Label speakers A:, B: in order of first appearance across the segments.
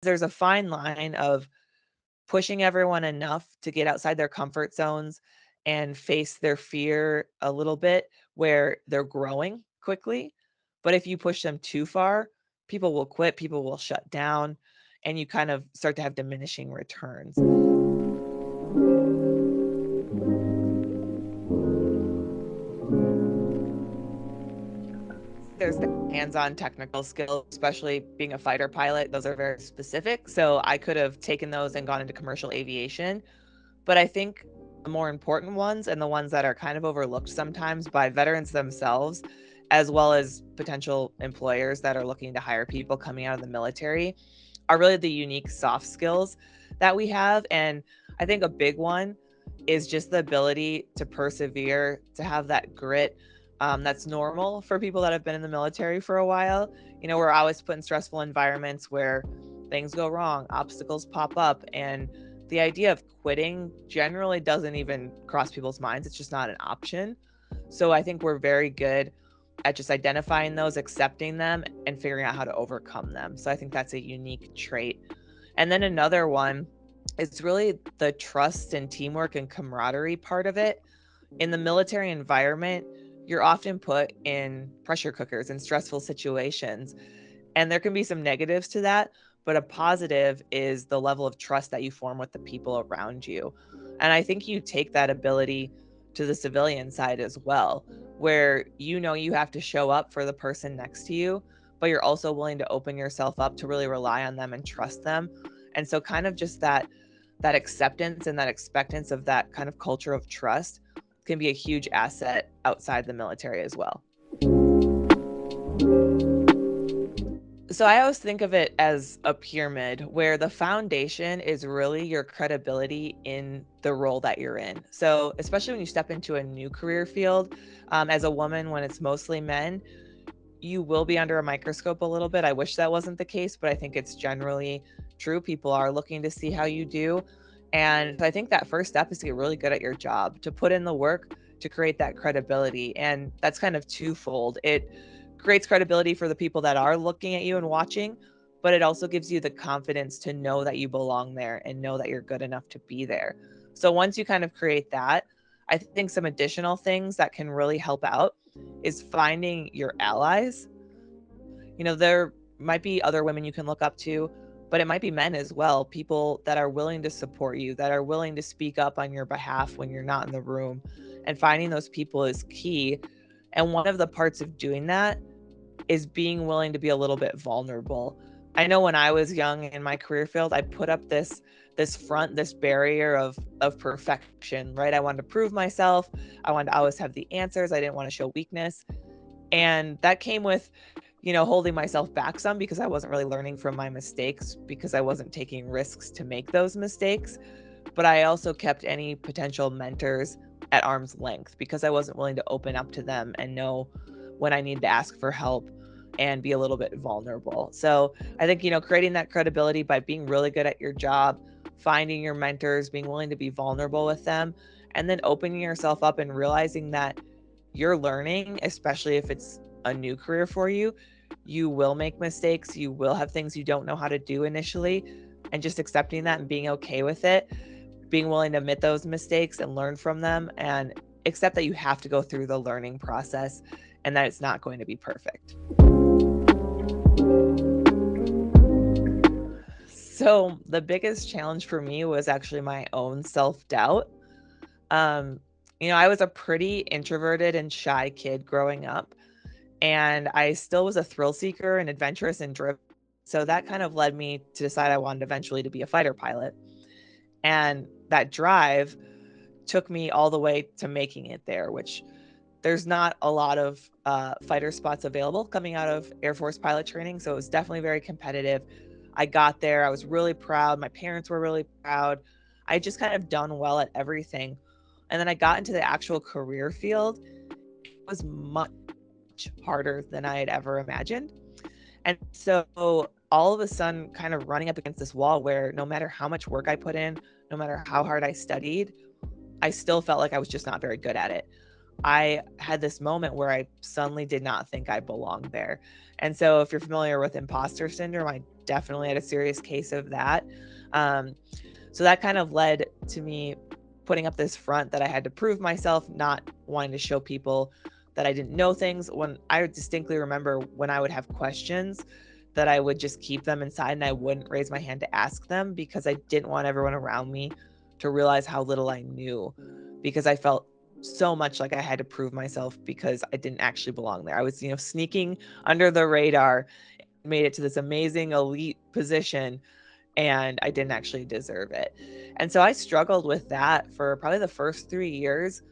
A: There's a fine line of pushing everyone enough to get outside their comfort zones and face their fear a little bit where they're growing quickly. But if you push them too far, people will quit, people will shut down, and you kind of start to have diminishing returns. There's the hands-on technical skill, especially being a fighter pilot. Those are very specific. So I could have taken those and gone into commercial aviation. But I think the more important ones and the ones that are kind of overlooked sometimes by veterans themselves, as well as potential employers that are looking to hire people coming out of the military, are really the unique soft skills that we have. And I think a big one is just the ability to persevere, to have that grit. That's normal for people that have been in the military for a while. We're always put in stressful environments where things go wrong, obstacles pop up, and the idea of quitting generally doesn't even cross people's minds. It's just not an option. So I think we're very good at just identifying those, accepting them, and figuring out how to overcome them. So I think that's a unique trait. And then another one is really the trust and teamwork and camaraderie part of it. In the military environment, you're often put in pressure cookers and stressful situations. And there can be some negatives to that, but a positive is the level of trust that you form with the people around you. And I think you take that ability to the civilian side as well, where you have to show up for the person next to you, but you're also willing to open yourself up to really rely on them and trust them. And so kind of just that acceptance and that expectance of that kind of culture of trust can be a huge asset outside the military as well. So I always think of it as a pyramid where the foundation is really your credibility in the role that you're in. So especially when you step into a new career field, as a woman, when it's mostly men, you will be under a microscope a little bit. I wish that wasn't the case, but I think it's generally true. People are looking to see how you do. And I think that first step is to get really good at your job, to put in the work to create that credibility. And that's kind of twofold. It creates credibility for the people that are looking at you and watching, but it also gives you the confidence to know that you belong there and know that you're good enough to be there. So once you kind of create that, I think some additional things that can really help out is finding your allies. There might be other women you can look up to, but it might be men as well, people that are willing to support you, that are willing to speak up on your behalf when you're not in the room. And finding those people is key. And one of the parts of doing that is being willing to be a little bit vulnerable. I know when I was young in my career field, I put up this barrier of perfection, right? I wanted to prove myself. I wanted to always have the answers. I didn't want to show weakness. And that came with, holding myself back some because I wasn't really learning from my mistakes because I wasn't taking risks to make those mistakes. But I also kept any potential mentors at arm's length because I wasn't willing to open up to them and know when I needed to ask for help and be a little bit vulnerable. So I think, creating that credibility by being really good at your job, finding your mentors, being willing to be vulnerable with them, and then opening yourself up and realizing that you're learning, especially if it's a new career for you. You will make mistakes. You will have things you don't know how to do initially. And just accepting that and being okay with it, being willing to admit those mistakes and learn from them, and accept that you have to go through the learning process and that it's not going to be perfect. So the biggest challenge for me was actually my own self-doubt. Um, I was a pretty introverted and shy kid growing up, and I still was a thrill seeker and adventurous and driven. So that kind of led me to decide I wanted eventually to be a fighter pilot. And that drive took me all the way to making it there, which there's not a lot of fighter spots available coming out of Air Force pilot training. So it was definitely very competitive. I got there. I was really proud. My parents were really proud. I just kind of done well at everything. And then I got into the actual career field. It was much harder than I had ever imagined. And so all of a sudden, kind of running up against this wall where no matter how much work I put in, no matter how hard I studied, I still felt like I was just not very good at it. I had this moment where I suddenly did not think I belonged there. And so if you're familiar with imposter syndrome, I definitely had a serious case of that. Um, so that kind of led to me putting up this front that I had to prove myself, not wanting to show people that I didn't know things. When I distinctly remember when I would have questions, that I would just keep them inside and I wouldn't raise my hand to ask them because I didn't want everyone around me to realize how little I knew, because I felt so much like I had to prove myself because I didn't actually belong there. I was, sneaking under the radar, made it to this amazing elite position, and I didn't actually deserve it. And so I struggled with that for probably the first 3 years,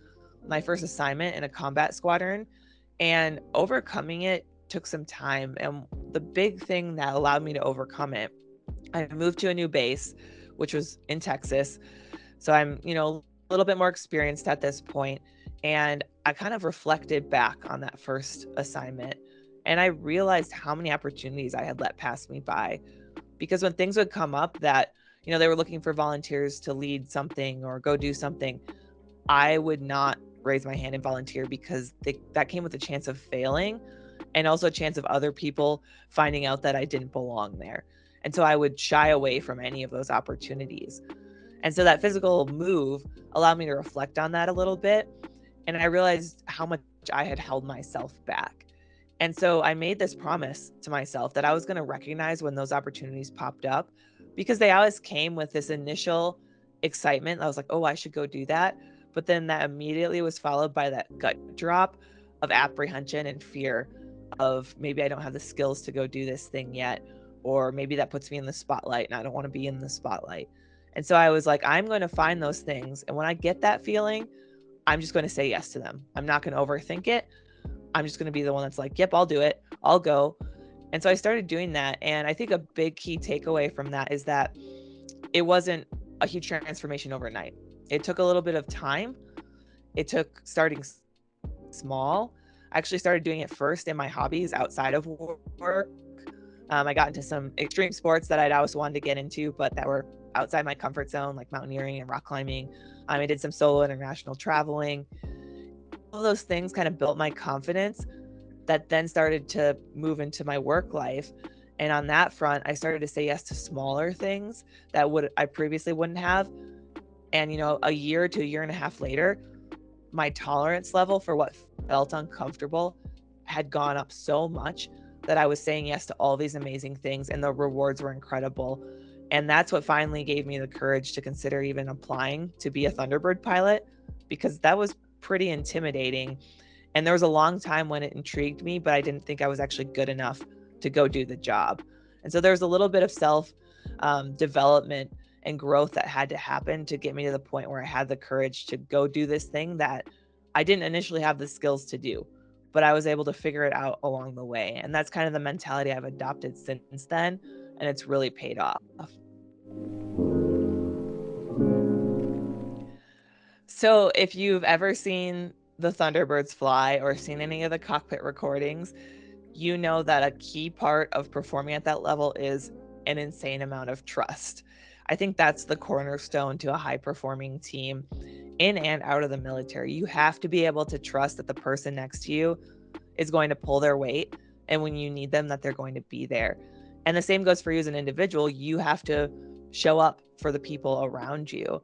A: my first assignment in a combat squadron, and overcoming it took some time. And the big thing that allowed me to overcome it, I moved to a new base, which was in Texas. So I'm, a little bit more experienced at this point. And I kind of reflected back on that first assignment, and I realized how many opportunities I had let pass me by, because when things would come up that, they were looking for volunteers to lead something or go do something, I would not raise my hand and volunteer because that came with a chance of failing, and also a chance of other people finding out that I didn't belong there. And so I would shy away from any of those opportunities. And so that physical move allowed me to reflect on that a little bit. And I realized how much I had held myself back. And so I made this promise to myself that I was going to recognize when those opportunities popped up, because they always came with this initial excitement. I was like, oh, I should go do that. But then that immediately was followed by that gut drop of apprehension and fear of, maybe I don't have the skills to go do this thing yet, or maybe that puts me in the spotlight and I don't want to be in the spotlight. And so I was like, I'm going to find those things. And when I get that feeling, I'm just going to say yes to them. I'm not going to overthink it. I'm just going to be the one that's like, yep, I'll do it. I'll go. And so I started doing that. And I think a big key takeaway from that is that it wasn't a huge transformation overnight. It took a little bit of time. It took starting small. I actually started doing it first in my hobbies outside of work. I got into some extreme sports that I'd always wanted to get into, but that were outside my comfort zone, like mountaineering and rock climbing. I did some solo international traveling. All those things kind of built my confidence, that then started to move into my work life. And on that front, I started to say yes to smaller things that I previously wouldn't have. And, a year to a year and a half later, my tolerance level for what felt uncomfortable had gone up so much that I was saying yes to all these amazing things, and the rewards were incredible. And that's what finally gave me the courage to consider even applying to be a Thunderbird pilot, because that was pretty intimidating. And there was a long time when it intrigued me, but I didn't think I was actually good enough to go do the job. And so there was a little bit of self development and growth that had to happen to get me to the point where I had the courage to go do this thing that I didn't initially have the skills to do, but I was able to figure it out along the way. And that's kind of the mentality I've adopted since then. And it's really paid off. So if you've ever seen the Thunderbirds fly or seen any of the cockpit recordings, you know that a key part of performing at that level is an insane amount of trust. I think that's the cornerstone to a high performing team in and out of the military. You have to be able to trust that the person next to you is going to pull their weight, and when you need them, that they're going to be there. And the same goes for you as an individual. You have to show up for the people around you.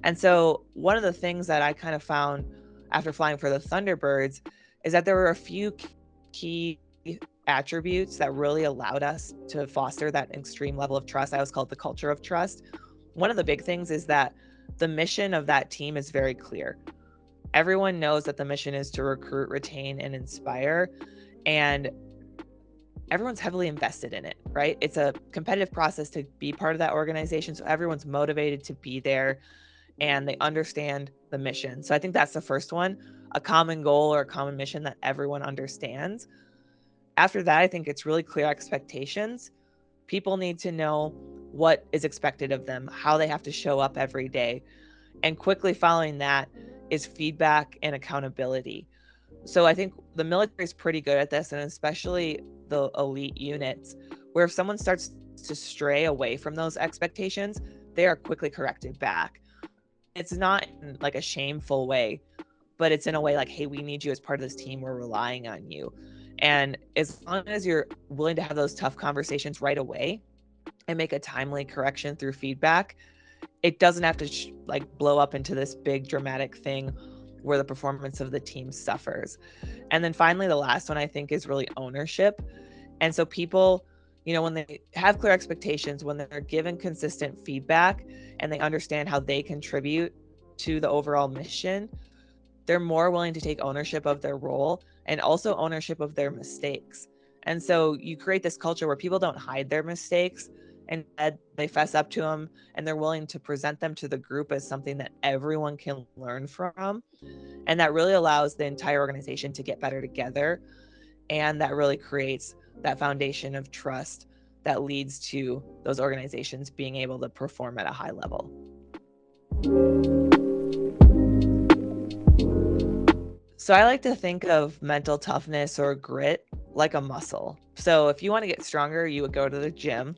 A: And so one of the things that I kind of found after flying for the Thunderbirds is that there were a few key attributes that really allowed us to foster that extreme level of trust. I always call it the culture of trust. One of the big things is that the mission of that team is very clear. Everyone knows that the mission is to recruit, retain, and inspire, and everyone's heavily invested in it, right? It's a competitive process to be part of that organization, so everyone's motivated to be there and they understand the mission. So I think that's the first one, a common goal or a common mission that everyone understands. After that, I think it's really clear expectations. People need to know what is expected of them, how they have to show up every day. And quickly following that is feedback and accountability. So I think the military is pretty good at this, and especially the elite units, where if someone starts to stray away from those expectations, they are quickly corrected back. It's not in like a shameful way, but it's in a way like, hey, we need you as part of this team. We're relying on you. And as long as you're willing to have those tough conversations right away and make a timely correction through feedback, it doesn't have to blow up into this big dramatic thing where the performance of the team suffers. And then finally, the last one I think is really ownership. And so people, when they have clear expectations, when they're given consistent feedback and they understand how they contribute to the overall mission, they're more willing to take ownership of their role and also ownership of their mistakes. And so you create this culture where people don't hide their mistakes, and they fess up to them, and they're willing to present them to the group as something that everyone can learn from. And that really allows the entire organization to get better together. And that really creates that foundation of trust that leads to those organizations being able to perform at a high level. So I like to think of mental toughness or grit like a muscle. So if you want to get stronger, you would go to the gym.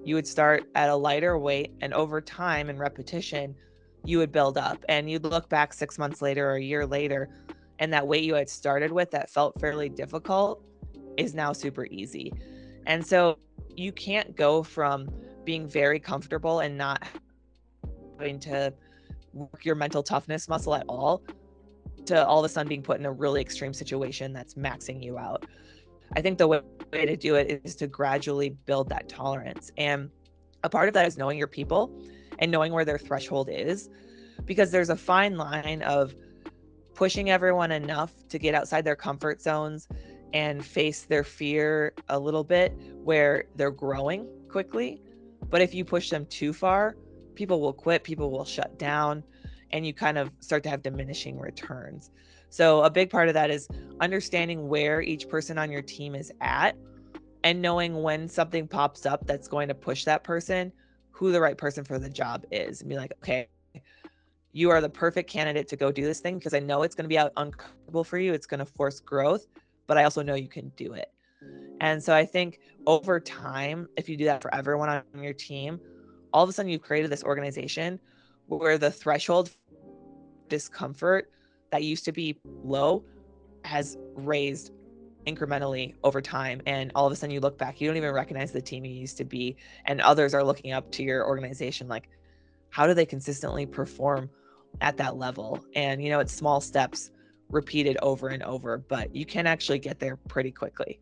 A: You would start at a lighter weight, and over time and repetition, you would build up, and you'd look back 6 months later or a year later, and that weight you had started with that felt fairly difficult is now super easy. And so you can't go from being very comfortable and not having to work your mental toughness muscle at all to all of a sudden being put in a really extreme situation that's maxing you out. I think the way to do it is to gradually build that tolerance. And a part of that is knowing your people and knowing where their threshold is, because there's a fine line of pushing everyone enough to get outside their comfort zones and face their fear a little bit where they're growing quickly. But if you push them too far, people will quit, people will shut down, and you kind of start to have diminishing returns. So a big part of that is understanding where each person on your team is at and knowing when something pops up that's going to push that person, who the right person for the job is, and be like, okay, you are the perfect candidate to go do this thing because I know it's going to be uncomfortable for you. It's going to force growth, but I also know you can do it. And so I think over time, if you do that for everyone on your team, all of a sudden you've created this organization where the threshold for discomfort that used to be low has raised incrementally over time. And all of a sudden you look back, you don't even recognize the team you used to be. And others are looking up to your organization like, how do they consistently perform at that level? And, it's small steps repeated over and over, but you can actually get there pretty quickly.